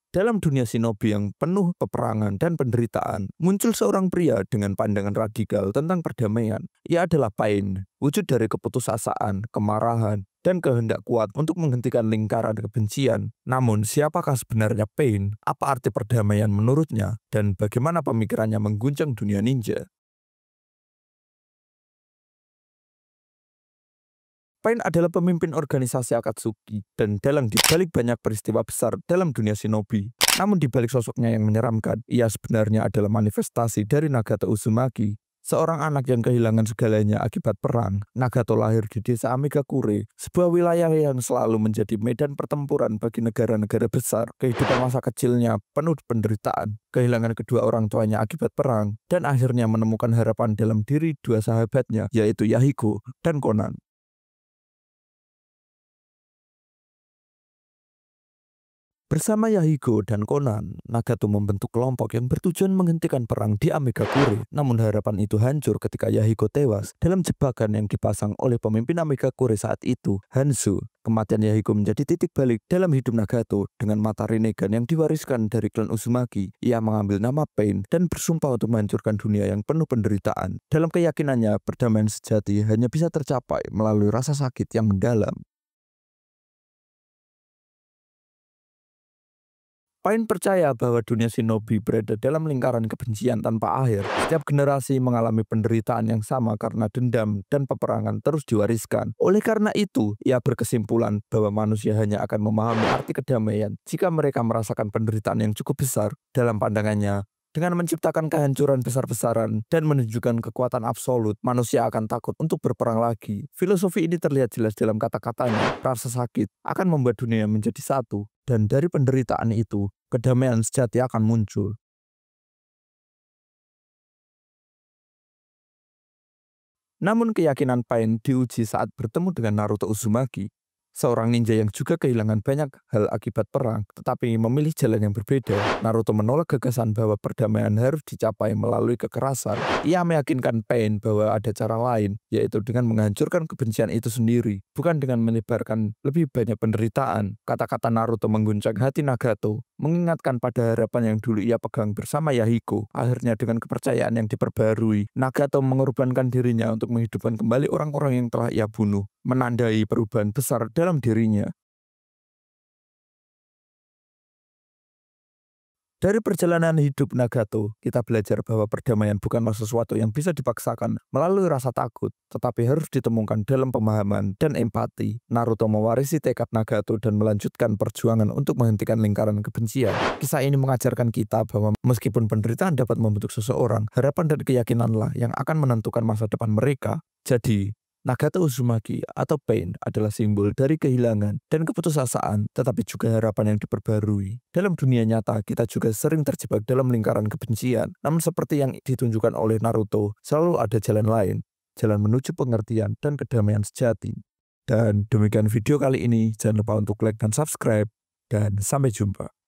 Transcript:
Dalam dunia shinobi yang penuh peperangan dan penderitaan, muncul seorang pria dengan pandangan radikal tentang perdamaian. Ia adalah Pain, wujud dari keputusasaan, kemarahan, dan kehendak kuat untuk menghentikan lingkaran kebencian. Namun, siapakah sebenarnya Pain? Apa arti perdamaian menurutnya? Dan bagaimana pemikirannya mengguncang dunia ninja? Pain adalah pemimpin organisasi Akatsuki dan dalang di balik banyak peristiwa besar dalam dunia shinobi. Namun di balik sosoknya yang menyeramkan, ia sebenarnya adalah manifestasi dari Nagato Uzumaki, seorang anak yang kehilangan segalanya akibat perang. Nagato lahir di desa Amigakure, sebuah wilayah yang selalu menjadi medan pertempuran bagi negara-negara besar. Kehidupan masa kecilnya penuh penderitaan, kehilangan kedua orang tuanya akibat perang, dan akhirnya menemukan harapan dalam diri dua sahabatnya, yaitu Yahiko dan Conan. Bersama Yahiko dan Conan, Nagato membentuk kelompok yang bertujuan menghentikan perang di Amigakure. Namun harapan itu hancur ketika Yahiko tewas dalam jebakan yang dipasang oleh pemimpin Amigakure saat itu, Hanzo. Kematian Yahiko menjadi titik balik dalam hidup Nagato. Dengan mata Rinnegan yang diwariskan dari klan Uzumaki, ia mengambil nama Pain dan bersumpah untuk menghancurkan dunia yang penuh penderitaan. Dalam keyakinannya, perdamaian sejati hanya bisa tercapai melalui rasa sakit yang mendalam. Pain percaya bahwa dunia shinobi berada dalam lingkaran kebencian tanpa akhir. Setiap generasi mengalami penderitaan yang sama karena dendam dan peperangan terus diwariskan. Oleh karena itu, ia berkesimpulan bahwa manusia hanya akan memahami arti kedamaian jika mereka merasakan penderitaan yang cukup besar. Dalam pandangannya, dengan menciptakan kehancuran besar-besaran dan menunjukkan kekuatan absolut, manusia akan takut untuk berperang lagi. Filosofi ini terlihat jelas dalam kata-katanya. Rasa sakit akan membuat dunia menjadi satu, dan dari penderitaan itu, kedamaian sejati akan muncul. Namun keyakinan Pain diuji saat bertemu dengan Naruto Uzumaki, seorang ninja yang juga kehilangan banyak hal akibat perang, tetapi memilih jalan yang berbeda. Naruto menolak gagasan bahwa perdamaian harus dicapai melalui kekerasan. Ia meyakinkan Pain bahwa ada cara lain, yaitu dengan menghancurkan kebencian itu sendiri, bukan dengan menyebarkan lebih banyak penderitaan. Kata-kata Naruto mengguncang hati Nagato, mengingatkan pada harapan yang dulu ia pegang bersama Yahiko. Akhirnya dengan kepercayaan yang diperbarui, Nagato mengorbankan dirinya untuk menghidupkan kembali orang-orang yang telah ia bunuh, menandai perubahan besar dalam dirinya. Dari perjalanan hidup Nagato, kita belajar bahwa perdamaian bukanlah sesuatu yang bisa dipaksakan melalui rasa takut, tetapi harus ditemukan dalam pemahaman dan empati. Naruto mewarisi tekad Nagato dan melanjutkan perjuangan untuk menghentikan lingkaran kebencian. Kisah ini mengajarkan kita bahwa meskipun penderitaan dapat membentuk seseorang, harapan dan keyakinanlah yang akan menentukan masa depan mereka. Jadi, Nagato Uzumaki atau Pain adalah simbol dari kehilangan dan keputusasaan, tetapi juga harapan yang diperbarui. Dalam dunia nyata, kita juga sering terjebak dalam lingkaran kebencian. Namun seperti yang ditunjukkan oleh Naruto, selalu ada jalan lain, jalan menuju pengertian dan kedamaian sejati. Dan demikian video kali ini, jangan lupa untuk like dan subscribe, dan sampai jumpa.